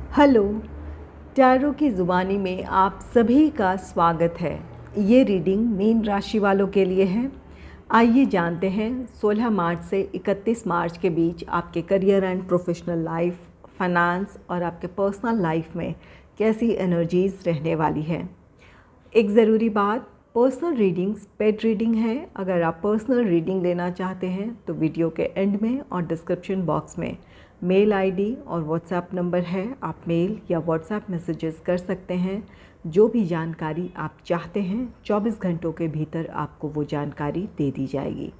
Hello. Tarot की ज़ुबानी में आप सभी का स्वागत है। ये रीडिंग मीन राशि वालों के लिए है। आइए जानते हैं 16 मार्च से 31 मार्च के बीच आपके career and professional life, finance और आपके पर्सनल लाइफ में कैसी एनर्जीज़ रहने वाली है। एक ज़रूरी बात, पर्सनल रीडिंग्स पेड रीडिंग है। अगर आप पर्सनल रीडिंग लेना चाहते हैं तो वीडियो के एंड में और डिस्क्रिप्शन बॉक्स में मेल आईडी और व्हाट्सएप नंबर है। आप मेल या व्हाट्सएप मैसेजेस कर सकते हैं। जो भी जानकारी आप चाहते हैं 24 घंटों के भीतर आपको वो जानकारी दे दी जाएगी।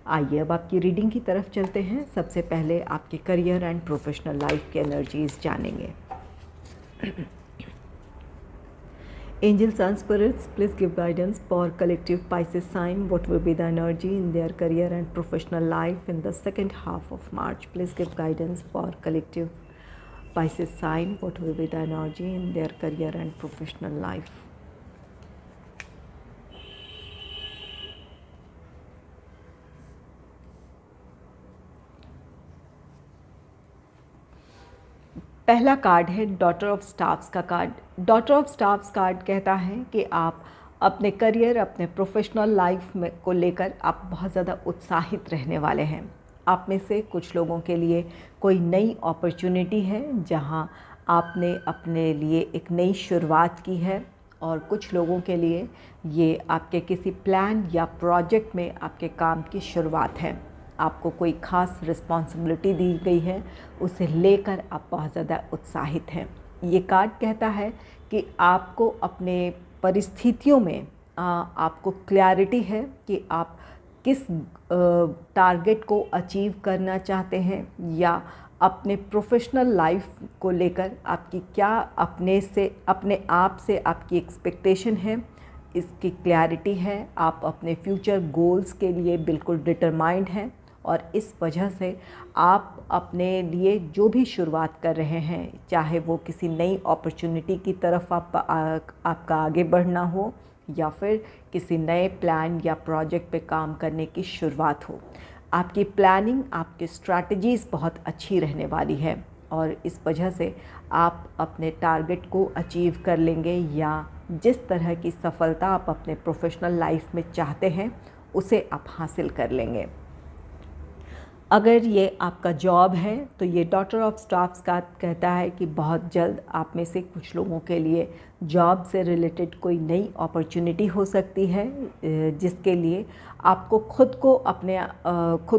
आइए अब आपकी रीडिंग की तरफ चलते हैं। सबसे पहले आपके करियर एंड प्रोफेशनल लाइफ के एनर्जीज़ जानेंगे। Angels and spirits, please give guidance for collective Pisces sign. What will be the energy in their career and professional life in the second half of March? Please give guidance for collective Pisces sign. What will be the energy in their career and professional life? पहला card है daughter of staffs का card. Daughter of staffs card कहता है कि आप अपने career, अपने professional life में को लेकर आप बहुत ज़्यादा उत्साहित रहने वाले हैं। आप में से कुछ लोगों के लिए कोई नई अपॉर्चुनिटी है जहां आपने अपने लिए एक नई शुरुआत की है, और कुछ लोगों के लिए ये आपके किसी प्लान या प्रोजेक्ट में आपके काम की शुरुआत है। आपको कोई ख़ास रिस्पॉन्सिबिलिटी दी गई है, उसे लेकर आप बहुत ज़्यादा उत्साहित हैं। ये कार्ड कहता है कि आपको अपने परिस्थितियों में आपको क्लैरिटी है कि आप किस टारगेट को अचीव करना चाहते हैं, या अपने प्रोफेशनल लाइफ को लेकर आपकी क्या अपने आप से आपकी एक्सपेक्टेशन है, इसकी क्लैरिटी है। आप अपने फ्यूचर गोल्स के लिए बिल्कुल डिटरमाइंड हैं, और इस वजह से आप अपने लिए जो भी शुरुआत कर रहे हैं, चाहे वो किसी नई अपॉर्चुनिटी की तरफ आपका आगे बढ़ना हो, या फिर किसी नए प्लान या प्रोजेक्ट पे काम करने की शुरुआत हो, आपकी प्लानिंग, आपकी स्ट्रैटेजीज़ बहुत अच्छी रहने वाली है, और इस वजह से आप अपने टारगेट को अचीव कर लेंगे, या जिस तरह की सफलता आप अपने प्रोफेशनल लाइफ में चाहते हैं उसे आप हासिल कर लेंगे। अगर ये आपका जॉब है तो ये डॉटर ऑफ स्टाफ्स का कहता है कि बहुत जल्द आप में से कुछ लोगों के लिए जॉब से रिलेटेड कोई नई अपॉर्चुनिटी हो सकती है, जिसके लिए आपको खुद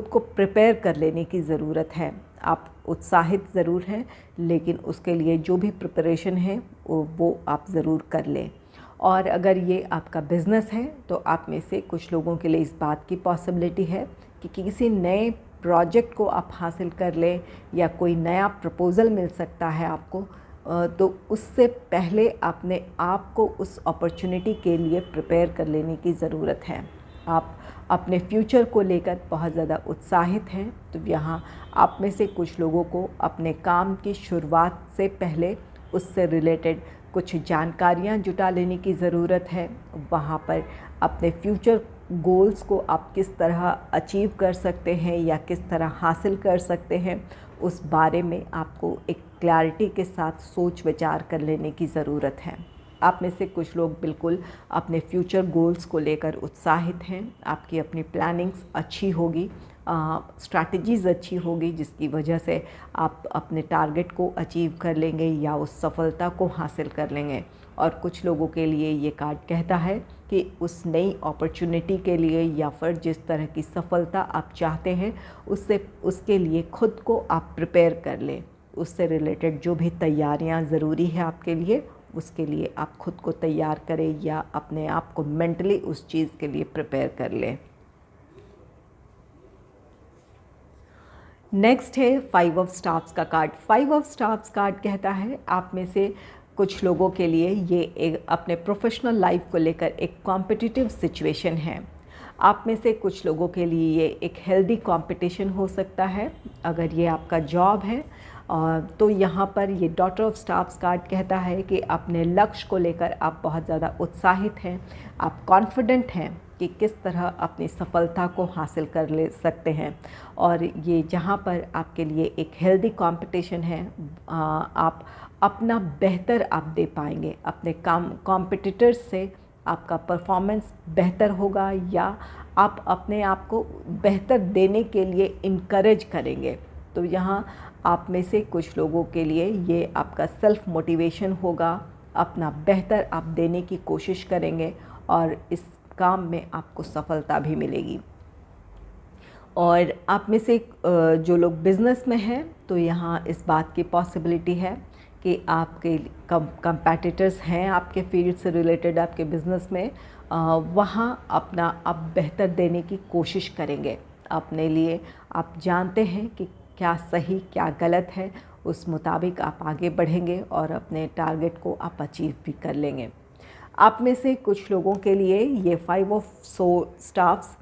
को प्रिपेयर कर लेने की ज़रूरत है। आप उत्साहित ज़रूर हैं, लेकिन उसके लिए जो भी प्रिपरेशन है वो आप ज़रूर कर लें। और अगर ये आपका बिज़नेस है तो आप में से कुछ लोगों के लिए इस बात की पॉसिबिलिटी है कि किसी नए प्रोजेक्ट को आप हासिल कर लें, या कोई नया प्रपोज़ल मिल सकता है आपको, तो उससे पहले अपने आप को उस अपॉर्चुनिटी के लिए प्रिपेयर कर लेने की ज़रूरत है। आप अपने फ्यूचर को लेकर बहुत ज़्यादा उत्साहित हैं, तो यहाँ आप में से कुछ लोगों को अपने काम की शुरुआत से पहले उससे रिलेटेड कुछ जानकारियाँ जुटा लेने की ज़रूरत है। वहाँ पर अपने फ्यूचर गोल्स को आप किस तरह अचीव कर सकते हैं या किस तरह हासिल कर सकते हैं, उस बारे में आपको एक क्लैरिटी के साथ सोच विचार कर लेने की ज़रूरत है। आप में से कुछ लोग बिल्कुल अपने फ्यूचर गोल्स को लेकर उत्साहित हैं। आपकी अपनी प्लानिंग्स अच्छी होगी, स्ट्रैटेजीज़ अच्छी होगी, जिसकी वजह से आप अपने टारगेट को अचीव कर लेंगे या उस सफलता को हासिल कर लेंगे। और कुछ लोगों के लिए ये कार्ड कहता है कि उस नई अपॉर्चुनिटी के लिए या फिर जिस तरह की सफलता आप चाहते हैं उसके लिए खुद को आप प्रिपेयर कर लें। उससे रिलेटेड जो भी तैयारियां ज़रूरी है आपके लिए, उसके लिए आप खुद को तैयार करें या अपने आप को मेंटली उस चीज़ के लिए प्रिपेयर कर लें। नेक्स्ट है 5 ऑफ स्टाफ्स का कार्ड। 5 ऑफ स्टाफ्स कार्ड कहता है आप में से कुछ लोगों के लिए ये एक अपने प्रोफेशनल लाइफ को लेकर एक कॉम्पिटिटिव सिचुएशन है। आप में से कुछ लोगों के लिए ये एक हेल्दी कंपटीशन हो सकता है। अगर ये आपका जॉब है तो यहाँ पर ये डॉटर ऑफ स्टाफ्स कार्ड कहता है कि अपने लक्ष्य को लेकर आप बहुत ज़्यादा उत्साहित हैं, आप कॉन्फिडेंट हैं कि किस तरह अपनी सफलता को हासिल कर ले सकते हैं। और ये जहाँ पर आपके लिए एक हेल्दी कंपटीशन है, आप अपना बेहतर आप दे पाएंगे, अपने कॉम्पिटिटर्स से आपका परफॉर्मेंस बेहतर होगा या आप अपने आप को बेहतर देने के लिए इनकरेज करेंगे। तो यहाँ आप में से कुछ लोगों के लिए ये आपका सेल्फ मोटिवेशन होगा, अपना बेहतर आप देने की कोशिश करेंगे और इस काम में आपको सफलता भी मिलेगी। और आप में से जो लोग बिज़नेस में हैं तो यहाँ इस बात की पॉसिबिलिटी है कि आपके कंपैटिटर्स हैं आपके फील्ड से रिलेटेड आपके बिज़नेस में, वहाँ अपना आप बेहतर देने की कोशिश करेंगे। अपने लिए आप जानते हैं कि क्या सही क्या गलत है, उस मुताबिक आप आगे बढ़ेंगे और अपने टारगेट को आप अचीव भी कर लेंगे। आप में से कुछ लोगों के लिए ये 5 ऑफ स्टाफ्स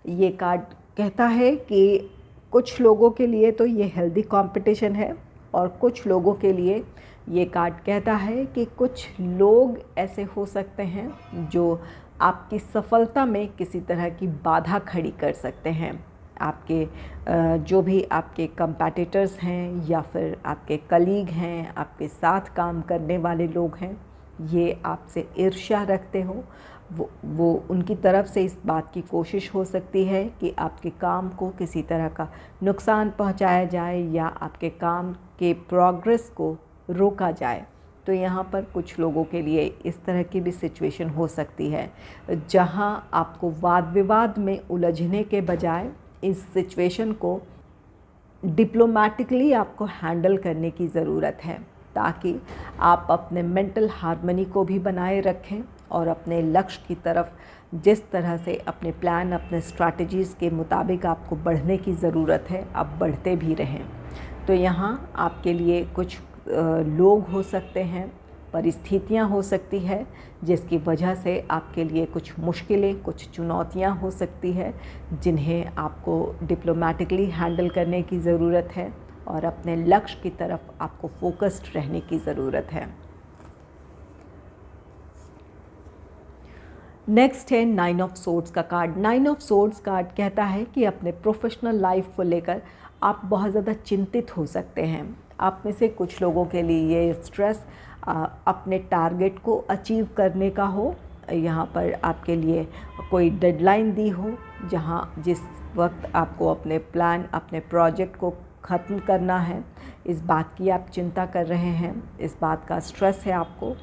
ये कार्ड कहता है कि कुछ लोगों के लिए तो ये हेल्दी कंपटीशन है और कुछ लोगों के लिए ये कार्ड कहता है कि कुछ लोग ऐसे हो सकते हैं जो आपकी सफलता में किसी तरह की बाधा खड़ी कर सकते हैं। आपके जो भी आपके कंपैटिटर्स हैं या फिर आपके कलीग हैं, आपके साथ काम करने वाले लोग हैं, ये आपसे ईर्ष्या रखते हो, वो उनकी तरफ से इस बात की कोशिश हो सकती है कि आपके काम को किसी तरह का नुकसान पहुंचाया जाए या आपके काम के प्रोग्रेस को रोका जाए। तो यहाँ पर कुछ लोगों के लिए इस तरह की भी सिचुएशन हो सकती है जहाँ आपको वाद विवाद में उलझने के बजाय इस सिचुएशन को डिप्लोमेटिकली आपको हैंडल करने की ज़रूरत है, ताकि आप अपने मेंटल हार्मनी को भी बनाए रखें और अपने लक्ष्य की तरफ जिस तरह से अपने प्लान अपने स्ट्रैटेजीज़ के मुताबिक आपको बढ़ने की ज़रूरत है, आप बढ़ते भी रहें। तो यहाँ आपके लिए कुछ लोग हो सकते हैं, परिस्थितियाँ हो सकती है जिसकी वजह से आपके लिए कुछ मुश्किलें कुछ चुनौतियाँ हो सकती है जिन्हें आपको डिप्लोमेटिकली हैंडल करने की ज़रूरत है और अपने लक्ष्य की तरफ आपको फोकस्ड रहने की ज़रूरत है। नेक्स्ट है 9 ऑफ सोर्ड्स का कार्ड। 9 ऑफ सोर्ड्स कार्ड कहता है कि अपने प्रोफेशनल लाइफ को लेकर आप बहुत ज़्यादा चिंतित हो सकते हैं। आप में से कुछ लोगों के लिए ये स्ट्रेस अपने टारगेट को अचीव करने का हो, यहाँ पर आपके लिए कोई डेडलाइन दी हो जिस वक्त आपको अपने प्लान अपने प्रोजेक्ट को ख़त्म करना है, इस बात की आप चिंता कर रहे हैं, इस बात का स्ट्रेस है आपको।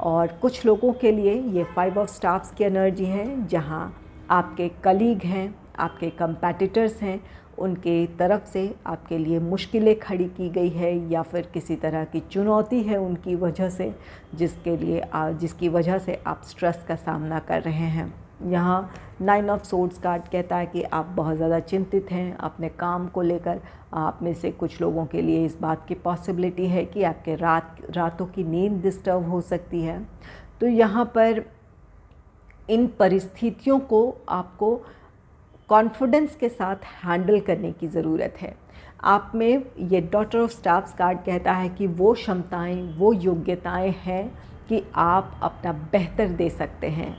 और कुछ लोगों के लिए ये 5 ऑफ स्टाफ्स की एनर्जी है जहाँ आपके कलीग हैं, आपके कंपैटिटर्स हैं, उनके तरफ से आपके लिए मुश्किलें खड़ी की गई है या फिर किसी तरह की चुनौती है उनकी वजह से जिसकी वजह से आप स्ट्रेस का सामना कर रहे हैं। यहाँ 9 ऑफ सोर्ड्स कार्ड कहता है कि आप बहुत ज़्यादा चिंतित हैं अपने काम को लेकर। आप में से कुछ लोगों के लिए इस बात की पॉसिबिलिटी है कि आपके रातों की नींद डिस्टर्ब हो सकती है। तो यहाँ पर इन परिस्थितियों को आपको कॉन्फिडेंस के साथ हैंडल करने की ज़रूरत है। आप में ये डॉटर ऑफ स्टाफ्स कार्ड कहता है कि वो क्षमताएं वो योग्यताएं हैं कि आप अपना बेहतर दे सकते हैं।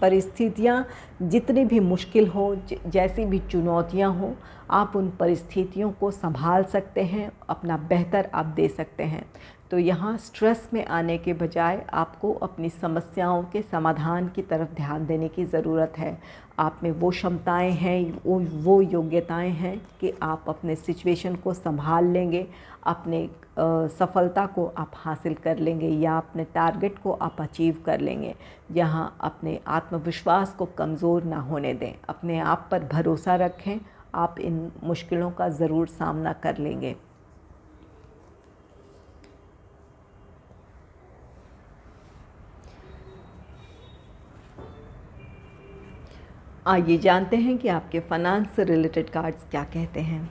परिस्थितियाँ जितनी भी मुश्किल हो, जैसी भी चुनौतियाँ हों, आप उन परिस्थितियों को संभाल सकते हैं, अपना बेहतर आप दे सकते हैं। तो यहाँ स्ट्रेस में आने के बजाय आपको अपनी समस्याओं के समाधान की तरफ ध्यान देने की ज़रूरत है। आप में वो क्षमताएं हैं वो योग्यताएं हैं कि आप अपने सिचुएशन को संभाल लेंगे, अपने सफलता को आप हासिल कर लेंगे या अपने टारगेट को आप अचीव कर लेंगे। यहाँ अपने आत्मविश्वास को कमज़ोर ना होने दें, अपने आप पर भरोसा रखें, आप इन मुश्किलों का ज़रूर सामना कर लेंगे। आइए जानते हैं कि आपके फाइनेंस से रिलेटेड कार्ड्स क्या कहते हैं।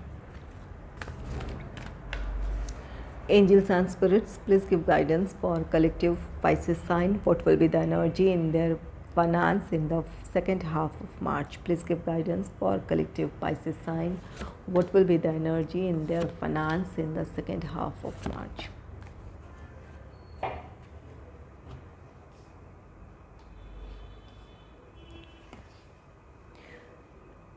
Angels and spirits, please give guidance for collective Pisces sign. What will be the energy in their finance in the second half of March? Please give guidance for collective Pisces sign. What will be the energy in their finance in the second half of March?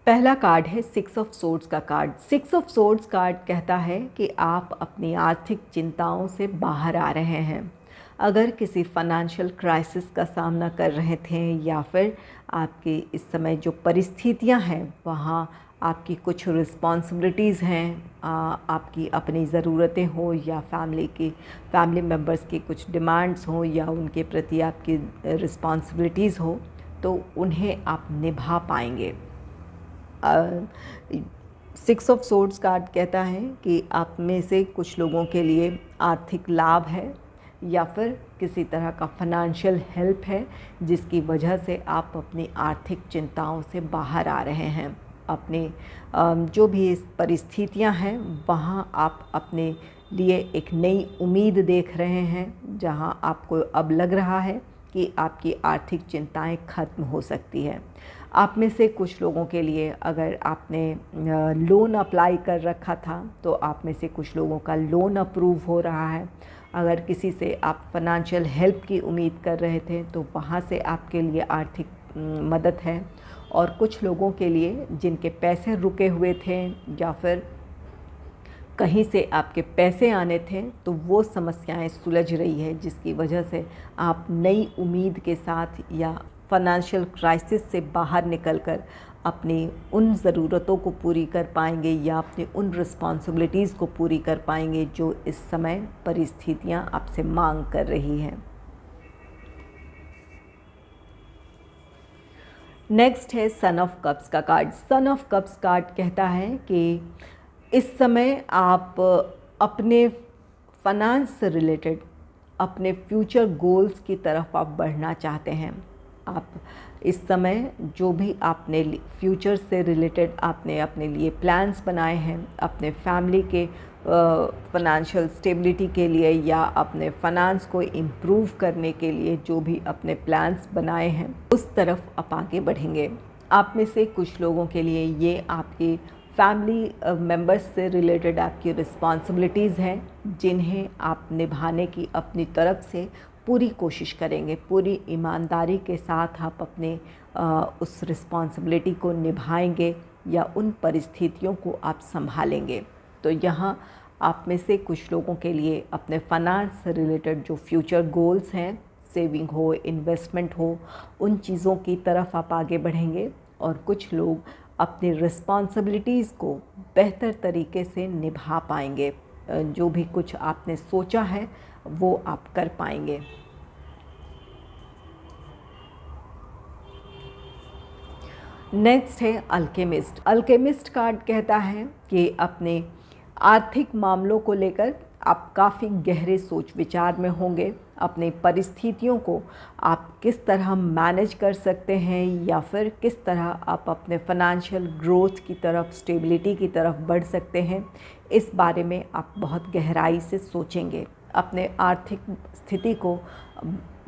पहला card है six of swords का card. Six of swords card कहता है कि आप अपनी आर्थिक चिंताओं से बाहर आ रहे हैं। अगर किसी फाइनेंशियल क्राइसिस का सामना कर रहे थे या फिर आपकी इस समय जो परिस्थितियां हैं वहाँ आपकी कुछ रिस्पॉन्सिबिलिटीज़ हैं, आपकी अपनी ज़रूरतें हो या फैमिली मेम्बर्स की कुछ डिमांड्स हो या उनके प्रति आपकी रिस्पॉन्सिबिलिटीज़ हो, तो उन्हें आप निभा पाएंगे। सिक्स ऑफ सोर्ड्स कार्ड कहता है कि आप में से कुछ लोगों के लिए आर्थिक लाभ है या फिर किसी तरह का फाइनेंशियल हेल्प है जिसकी वजह से आप अपनी आर्थिक चिंताओं से बाहर आ रहे हैं। अपने जो भी परिस्थितियां हैं वहाँ आप अपने लिए एक नई उम्मीद देख रहे हैं, जहाँ आपको अब लग रहा है कि आपकी आर्थिक चिंताएं खत्म हो सकती है। आप में से कुछ लोगों के लिए अगर आपने लोन अप्लाई कर रखा था तो आप में से कुछ लोगों का लोन अप्रूव हो रहा है। अगर किसी से आप फाइनेंशियल हेल्प की उम्मीद कर रहे थे तो वहाँ से आपके लिए आर्थिक मदद है। और कुछ लोगों के लिए जिनके पैसे रुके हुए थे या फिर कहीं से आपके पैसे आने थे तो वो समस्याएं सुलझ रही है, जिसकी वजह से आप नई उम्मीद के साथ या फाइनेंशियल क्राइसिस से बाहर निकलकर अपनी उन ज़रूरतों को पूरी कर पाएंगे या अपनी उन रिस्पॉन्सिबिलिटीज़ को पूरी कर पाएंगे जो इस समय परिस्थितियां आपसे मांग कर रही हैं। नेक्स्ट है सन ऑफ कप्स का card. Son of cups card कहता है कि इस समय आप अपने फाइनेंस से रिलेटेड अपने फ्यूचर गोल्स की तरफ आप बढ़ना चाहते हैं। आप इस समय जो भी आपने फ्यूचर से रिलेटेड आपने अपने लिए प्लान्स बनाए हैं, अपने फैमिली के फाइनेंशियल स्टेबिलिटी के लिए या अपने फाइनेंस को इम्प्रूव करने के लिए जो भी अपने प्लान्स बनाए हैं उस तरफ आप आगे बढ़ेंगे। आप में से कुछ लोगों के लिए ये आपकी फैमिली मेम्बर्स से रिलेटेड आपकी रिस्पॉन्सिबिलिटीज़ हैं जिन्हें आप निभाने की अपनी तरफ से पूरी कोशिश करेंगे। पूरी ईमानदारी के साथ आप अपने उस रिस्पॉन्सिबिलिटी को निभाएंगे या उन परिस्थितियों को आप संभालेंगे। तो यहाँ आप में से कुछ लोगों के लिए अपने फाइनेंस से रिलेटेड जो फ्यूचर गोल्स हैं, सेविंग हो, इन्वेस्टमेंट हो, उन चीज़ों की तरफ आप आगे बढ़ेंगे। और कुछ लोग अपनी रिस्पॉन्सिबिलिटीज़ को बेहतर तरीके से निभा पाएंगे। जो भी कुछ आपने सोचा है वो आप कर पाएंगे। नेक्स्ट है अल्केमिस्ट। अल्केमिस्ट कार्ड कहता है कि अपने आर्थिक मामलों को लेकर आप काफ़ी गहरे सोच विचार में होंगे। अपनी परिस्थितियों को आप किस तरह मैनेज कर सकते हैं या फिर किस तरह आप अपने फाइनेंशियल ग्रोथ की तरफ, स्टेबिलिटी की तरफ बढ़ सकते हैं, इस बारे में आप बहुत गहराई से सोचेंगे। अपने आर्थिक स्थिति को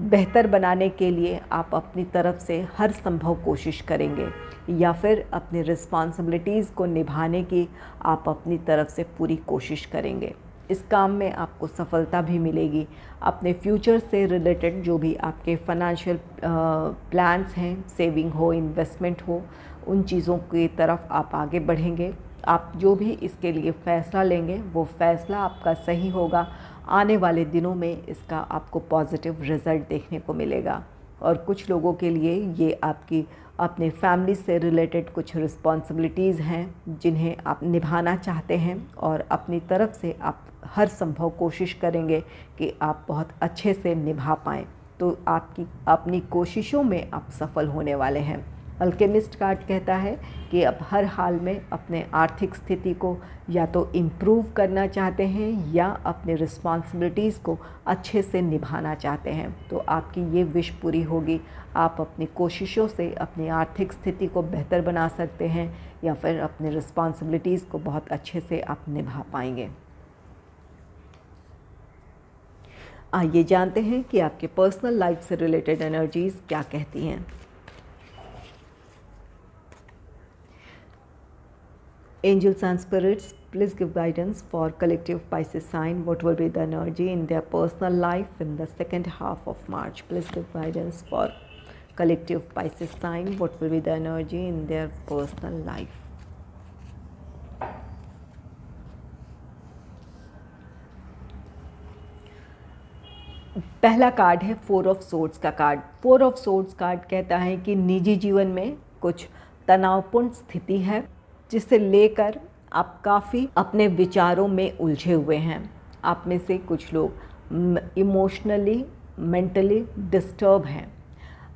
बेहतर बनाने के लिए आप अपनी तरफ से हर संभव कोशिश करेंगे या फिर अपनी रिस्पॉन्सिबिलिटीज़ को निभाने की आप अपनी तरफ से पूरी कोशिश करेंगे। इस काम में आपको सफलता भी मिलेगी। अपने फ्यूचर से रिलेटेड जो भी आपके फाइनेंशियल प्लान्स हैं, सेविंग हो, इन्वेस्टमेंट हो, उन चीज़ों की तरफ आप आगे बढ़ेंगे। आप जो भी इसके लिए फ़ैसला लेंगे वो फ़ैसला आपका सही होगा। आने वाले दिनों में इसका आपको पॉजिटिव रिज़ल्ट देखने को मिलेगा। और कुछ लोगों के लिए ये आपकी अपने फैमिली से रिलेटेड कुछ रिस्पॉन्सिबिलिटीज़ हैं जिन्हें आप निभाना चाहते हैं और अपनी तरफ से आप हर संभव कोशिश करेंगे कि आप बहुत अच्छे से निभा पाएँ। तो आपकी अपनी कोशिशों में आप सफल होने वाले हैं। अल्केमिस्ट कार्ड कहता है कि आप हर हाल में अपने आर्थिक स्थिति को या तो इम्प्रूव करना चाहते हैं या अपने रिस्पॉन्सिबिलिटीज़ को अच्छे से निभाना चाहते हैं। तो आपकी ये विश पूरी होगी। आप अपनी कोशिशों से अपनी आर्थिक स्थिति को बेहतर बना सकते हैं या फिर अपने रिस्पॉन्सिबिलिटीज़ को बहुत अच्छे से आप निभा पाएंगे। आइए जानते हैं कि आपके पर्सनल लाइफ से रिलेटेड एनर्जीज़ क्या कहती हैं। Angels and spirits, please give guidance for collective Pisces sign. What will be the energy in their personal life in the second half of March? Please give guidance for collective Pisces sign, what will be the energy in their personal life? पहला card है four of swords का card. Four of swords card कहता है कि निजी जीवन में कुछ तनावपूर्ण स्थिति है जिसे लेकर आप काफ़ी अपने विचारों में उलझे हुए हैं। आप में से कुछ लोग इमोशनली मेंटली डिस्टर्ब हैं।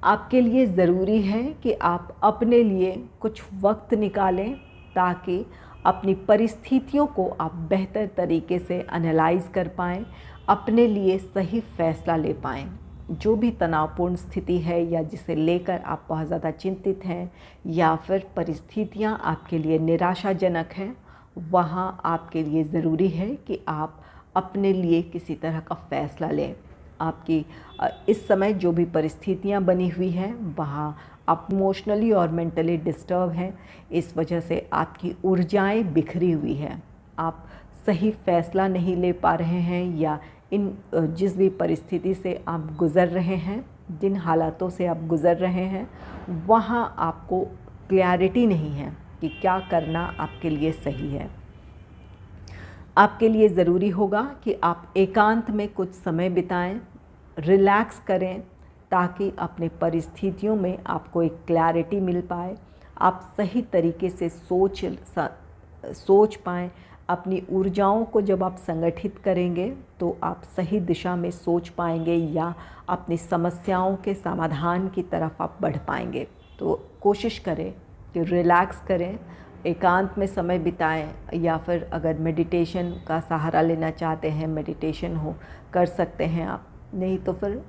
आपके लिए ज़रूरी है कि आप अपने लिए कुछ वक्त निकालें ताकि अपनी परिस्थितियों को आप बेहतर तरीके से एनालाइज कर पाएँ, अपने लिए सही फैसला ले पाएँ। जो भी तनावपूर्ण स्थिति है या जिसे लेकर आप बहुत ज़्यादा चिंतित हैं या फिर परिस्थितियाँ आपके लिए निराशाजनक हैं, वहाँ आपके लिए ज़रूरी है कि आप अपने लिए किसी तरह का फ़ैसला लें। आपकी इस समय जो भी परिस्थितियाँ बनी हुई हैं वहाँ आप इमोशनली और मेंटली डिस्टर्ब हैं। इस वजह से आपकी ऊर्जाएं बिखरी हुई हैं। आप सही फैसला नहीं ले पा रहे हैं या इन जिस भी परिस्थिति से आप गुज़र रहे हैं, जिन हालातों से आप गुज़र रहे हैं, वहाँ आपको क्लैरिटी नहीं है कि क्या करना आपके लिए सही है। आपके लिए ज़रूरी होगा कि आप एकांत में कुछ समय बिताएं, रिलैक्स करें ताकि अपने परिस्थितियों में आपको एक क्लैरिटी मिल पाए, आप सही तरीके से सोच पाएँ। अपनी ऊर्जाओं को जब आप संगठित करेंगे तो आप सही दिशा में सोच पाएंगे या अपनी समस्याओं के समाधान की तरफ आप बढ़ पाएंगे। तो कोशिश करें कि रिलैक्स करें, एकांत में समय बिताएं या फिर अगर मेडिटेशन का सहारा लेना चाहते हैं, मेडिटेशन कर सकते हैं आप। नहीं तो फिर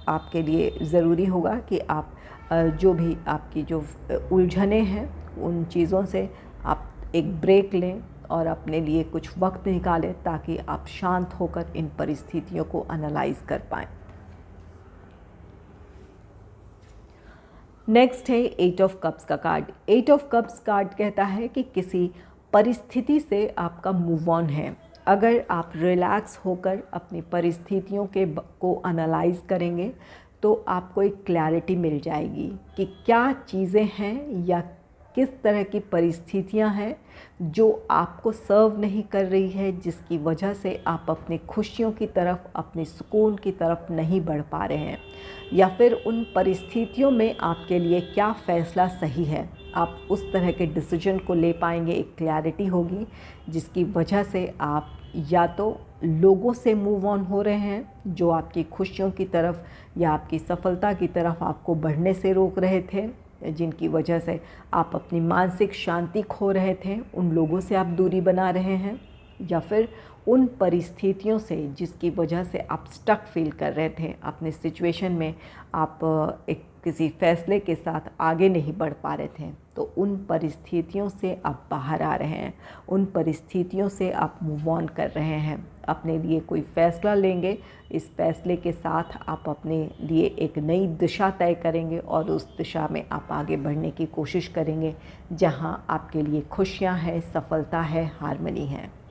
आपके लिए ज़रूरी होगा कि आप जो भी आपकी जो उलझनें हैं उन चीज़ों से आप एक ब्रेक लें और अपने लिए कुछ वक्त निकालें ताकि आप शांत होकर इन परिस्थितियों को एनालाइज कर पाएँ। नेक्स्ट है एट ऑफ कप्स का card. Eight of cups card कहता है कि किसी परिस्थिति से आपका मूव ऑन है। अगर आप रिलैक्स होकर अपनी परिस्थितियों को एनालाइज करेंगे तो आपको एक क्लैरिटी मिल जाएगी कि क्या चीज़ें हैं या किस तरह की परिस्थितियां हैं जो आपको सर्व नहीं कर रही है, जिसकी वजह से आप अपनी खुशियों की तरफ, अपने सुकून की तरफ नहीं बढ़ पा रहे हैं, या फिर उन परिस्थितियों में आपके लिए क्या फ़ैसला सही है। आप उस तरह के डिसीजन को ले पाएंगे, एक क्लैरिटी होगी जिसकी वजह से आप या तो लोगों से मूव ऑन हो रहे हैं जो आपकी खुशियों की तरफ या आपकी सफलता की तरफ आपको बढ़ने से रोक रहे थे, जिनकी वजह से आप अपनी मानसिक शांति खो रहे थे, उन लोगों से आप दूरी बना रहे हैं, या फिर उन परिस्थितियों से जिसकी वजह से आप स्टक फील कर रहे थे अपने सिचुएशन में, आप एक किसी फ़ैसले के साथ आगे नहीं बढ़ पा रहे थे। तो उन परिस्थितियों से आप बाहर आ रहे हैं, उन परिस्थितियों से आप मूव ऑन कर रहे हैं, अपने लिए कोई फ़ैसला लेंगे। इस फ़ैसले के साथ आप अपने लिए एक नई दिशा तय करेंगे और उस दिशा में आप आगे बढ़ने की कोशिश करेंगे जहां आपके लिए खुशियां हैं, सफलता है, हार्मनी है।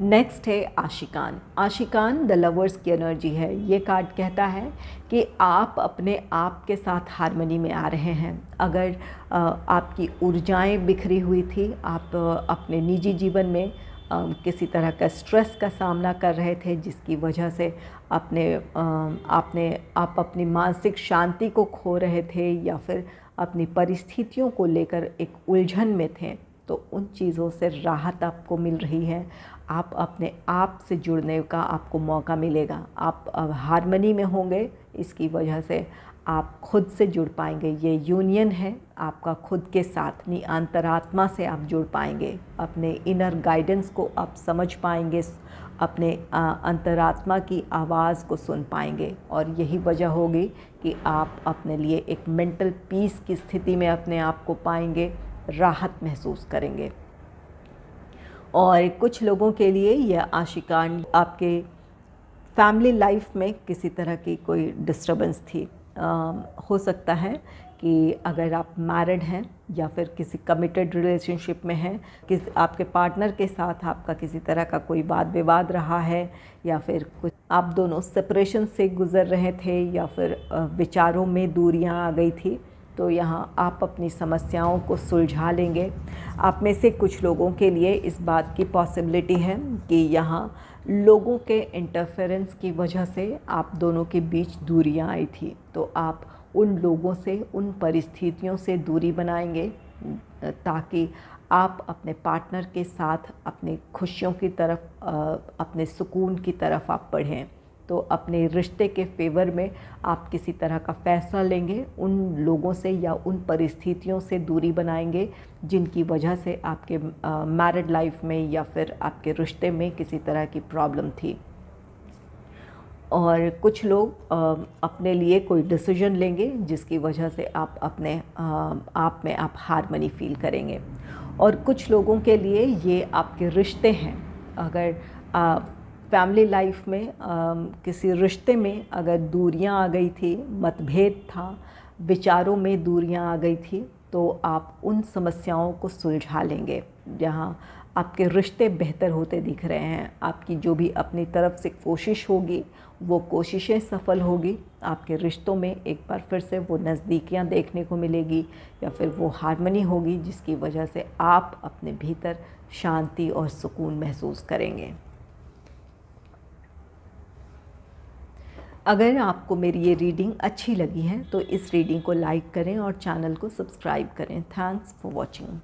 नेक्स्ट है आशिकान। आशिकान द लवर्स की एनर्जी है। ये कार्ड कहता है कि आप अपने आप के साथ हार्मनी में आ रहे हैं। अगर आपकी ऊर्जाएं बिखरी हुई थी, आप अपने निजी जीवन में किसी तरह का स्ट्रेस का सामना कर रहे थे जिसकी वजह से आप अपनी मानसिक शांति को खो रहे थे या फिर अपनी परिस्थितियों को लेकर एक उलझन में थे, तो उन चीज़ों से राहत आपको मिल रही है। आप अपने आप से जुड़ने का आपको मौका मिलेगा। आप हार्मनी में होंगे, इसकी वजह से आप खुद से जुड़ पाएंगे। ये यूनियन है आपका खुद के साथ, अपनी अंतरात्मा से आप जुड़ पाएंगे, अपने इनर गाइडेंस को आप समझ पाएंगे, अपने अंतरात्मा की आवाज़ को सुन पाएंगे, और यही वजह होगी कि आप अपने लिए एक मेंटल पीस की स्थिति में अपने आप को पाएंगे, राहत महसूस करेंगे। और कुछ लोगों के लिए यह आशिकान आपके फैमिली लाइफ में किसी तरह की कोई डिस्टर्बेंस थी। हो सकता है कि अगर आप मैरिड हैं या फिर किसी कमिटेड रिलेशनशिप में हैं, किस आपके पार्टनर के साथ आपका किसी तरह का कोई वाद विवाद रहा है, या फिर कुछ आप दोनों सेपरेशन से गुज़र रहे थे, या फिर विचारों में दूरियां आ गई थी, तो यहाँ आप अपनी समस्याओं को सुलझा लेंगे। आप में से कुछ लोगों के लिए इस बात की पॉसिबिलिटी है कि यहाँ लोगों के इंटरफेरेंस की वजह से आप दोनों के बीच दूरियां आई थी, तो आप उन लोगों से, उन परिस्थितियों से दूरी बनाएंगे ताकि आप अपने पार्टनर के साथ अपनी खुशियों की तरफ, अपने सुकून की तरफ आप बढ़ें। तो अपने रिश्ते के फेवर में आप किसी तरह का फ़ैसला लेंगे, उन लोगों से या उन परिस्थितियों से दूरी बनाएंगे जिनकी वजह से आपके मैरिड लाइफ में या फिर आपके रिश्ते में किसी तरह की प्रॉब्लम थी। और कुछ लोग अपने लिए कोई डिसीजन लेंगे जिसकी वजह से आप अपने आप में आप हार्मनी फील करेंगे। और कुछ लोगों के लिए ये आपके रिश्ते हैं। अगर फैमिली लाइफ में किसी रिश्ते में अगर दूरियां आ गई थी, मतभेद था, विचारों में दूरियां आ गई थी, तो आप उन समस्याओं को सुलझा लेंगे। जहाँ आपके रिश्ते बेहतर होते दिख रहे हैं, आपकी जो भी अपनी तरफ से कोशिश होगी वो कोशिशें सफल होगी, आपके रिश्तों में एक बार फिर से वो नज़दीकियाँ देखने को मिलेगी या फिर वो हार्मनी होगी, जिसकी वजह से आप अपने भीतर शांति और सुकून महसूस करेंगे। अगर आपको मेरी ये रीडिंग अच्छी लगी है तो इस रीडिंग को लाइक करें और चैनल को सब्सक्राइब करें। Thanks for watching.